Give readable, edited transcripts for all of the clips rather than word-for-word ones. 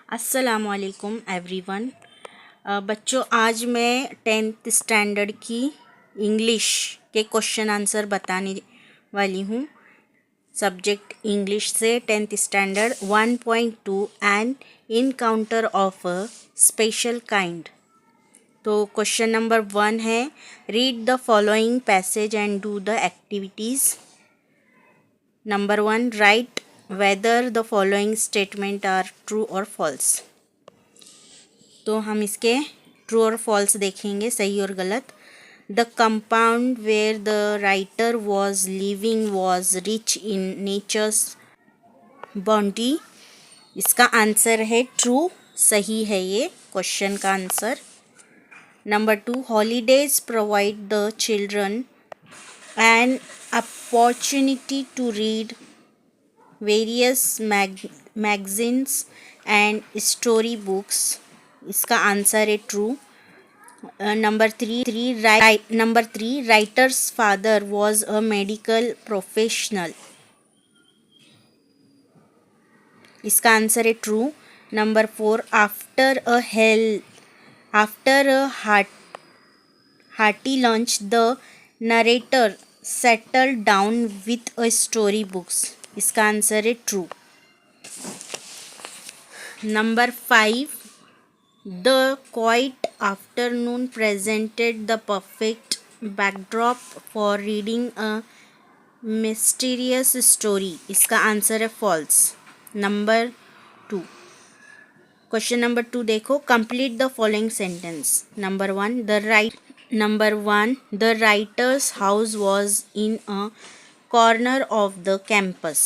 अस्सलामुअलैकुम एवरीवन। बच्चों, आज मैं 10th स्टैंडर्ड की इंग्लिश के क्वेश्चन आंसर बताने वाली हूँ। सब्जेक्ट इंग्लिश से 10th standard 1.2 an encounter of a special kind. तो क्वेश्चन नंबर 1 है, read the following passage and do the activities. Number 1, write whether the following statement are true और false. तो हम इसके ट्रू और फॉल्स देखेंगे, सही और गलत। The compound where the writer was living was rich in nature's bounty. इसका आंसर है ट्रू, सही है ये क्वेश्चन का answer. Number 2, holidays provide the children an opportunity to read various magazines and story books. इसका आंसर है true. Number three, writer's father was a medical professional. इसका answer है true. Number 4, after a hearty lunch the narrator settled down with a story books। इसका answer है true. Number 5, the quiet afternoon presented the perfect backdrop for reading a mysterious story। इसका answer है false. Number 2, question number 2 देखो, complete the following sentence. Number 1, the writer's house was in a corner of the campus.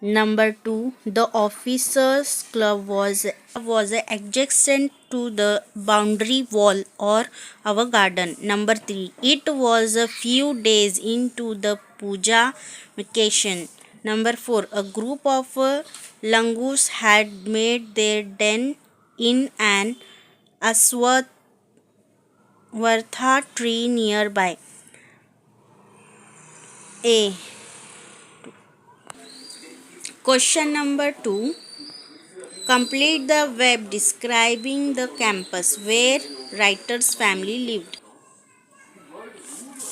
Number 2, the officers' club was adjacent to the boundary wall or our garden. Number 3, it was a few days into the puja vacation. Number 4, a group of langurs had made their den in an aswatha tree nearby. A. Question number 2, complete the web describing the campus where writer's family lived.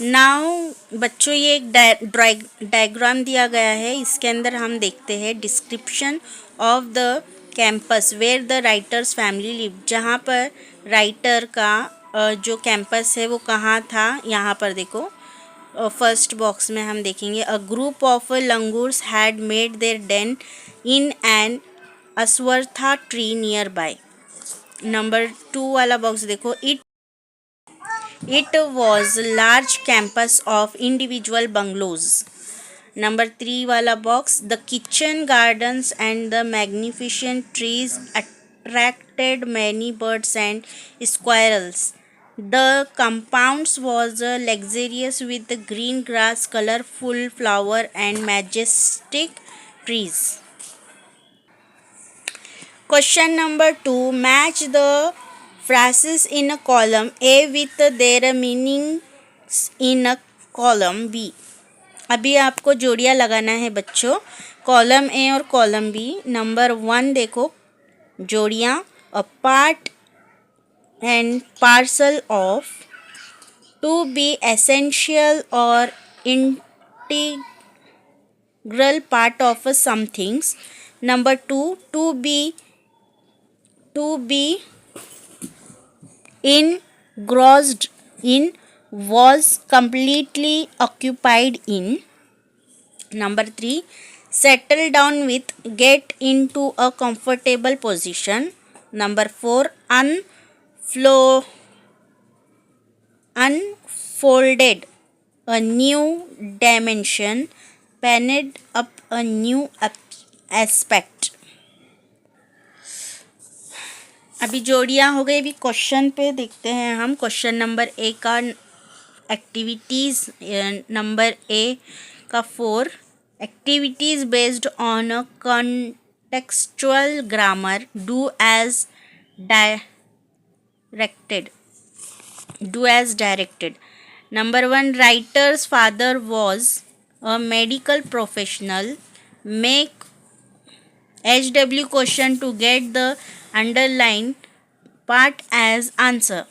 Now बच्चों, ये एक diagram दिया गया है। इसके अंदर हम देखते हैं description of the campus where the writer's family live. जहाँ पर राइटर का जो कैंपस है वो कहाँ था, यहाँ पर देखो फर्स्ट बॉक्स में हम देखेंगे, a group of langurs had made their den in an Ashvattha tree nearby. Number 2 वाला बॉक्स देखो, it was large campus of individual bungalows. Number 3 वाला box, the kitchen gardens and the magnificent trees attracted many birds and squirrels. The compounds was luxurious with green grass, colorful flower and majestic trees. Question number 2, match the phrases in a column A with their meanings in a column B. अभी आपको जोड़ियाँ लगाना है बच्चों, column A और column B. Number 1 देखो, जोड़ियाँ, a part and parcel of, to be essential or integral part of some things. Number 2, to be engrossed in, was completely occupied in. Number 3, settle down with, get into a comfortable position. Number 4, unfolded a new dimension, painted up a new aspect. अभी जोड़ियाँ हो गई। अभी question पे देखते हैं हम। Question number A का activities, number A का 4 activities based on a contextual grammar, do as directed. Number 1, writer's father was a medical professional. Make HW question to get the underline part as answer.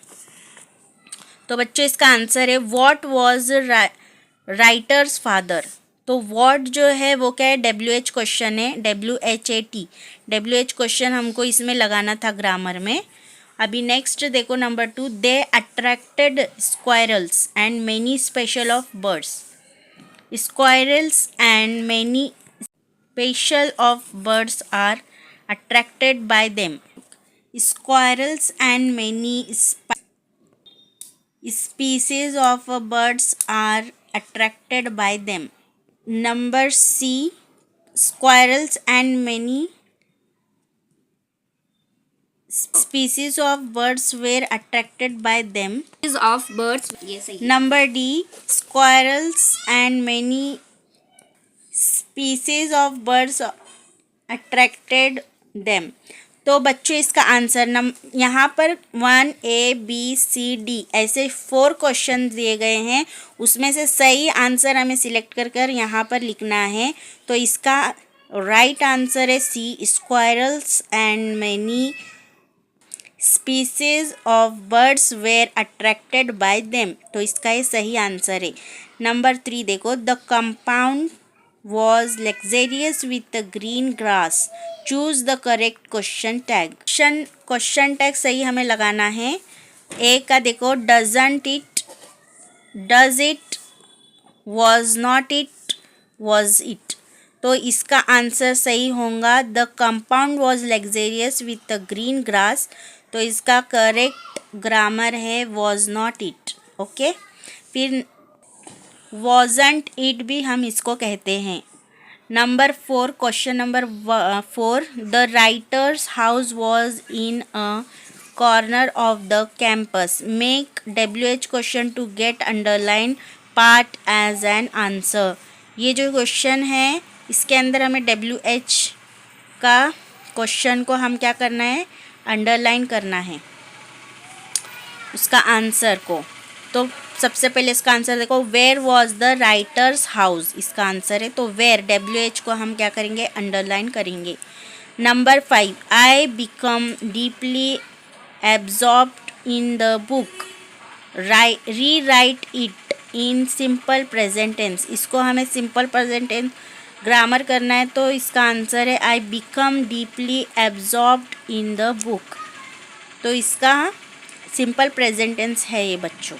तो बच्चों इसका answer है what was writer's father. तो what जो है वो क्या है, WH क्वेश्चन है, WHAT। WH क्वेश्चन हमको इसमें लगाना था ग्रामर में। अभी नेक्स्ट देखो number 2, they attracted squirrels and many special of birds. Squirrels and many special of birds are attracted by them. Squirrels and many species of birds are attracted by them. Number C, squirrels and many species of birds were attracted by them. Of birds, yes. Number D, squirrels and many species of birds attracted them. तो बच्चों इसका answer यहाँ पर 1 A B C D ऐसे 4 question दिए गए हैं, उसमें से सही आंसर हमें सिलेक्ट कर कर यहाँ पर लिखना है। तो इसका राइट आंसर है C, squirrels and many species of birds were attracted by them. तो इसका ये सही आंसर है। नंबर 3 देखो, the compound was luxurious with the green grass. Choose the correct question tag. Question tag सही हमें लगाना है। ए का देखो, doesn't it, does it, was not it, was it। तो इसका आंसर सही होगा the compound was luxurious with the green grass। तो इसका करेक्ट ग्रामर है was not it। ओके, फिर wasn't it भी हम इसको कहते हैं। Number 4, question number 4, the writer's house was in a corner of the campus. Make WH question to get underline part as an answer. ये जो question है इसके अंदर हमें WH का क्वेश्चन को हम क्या करना है, अंडरलाइन करना है उसका आंसर को। तो सबसे पहले इसका आंसर देखो, where was the writer's house, इसका आंसर है। तो वेयर WH को हम क्या करेंगे, अंडरलाइन करेंगे। Number 5, I become deeply absorbed in the book, rewrite it in simple present tense. इसको हमें सिंपल प्रेजेंट टेंस ग्रामर करना है। तो इसका आंसर है आई become deeply absorbed in the book. तो इसका सिंपल प्रेजेंट टेंस है ये बच्चों।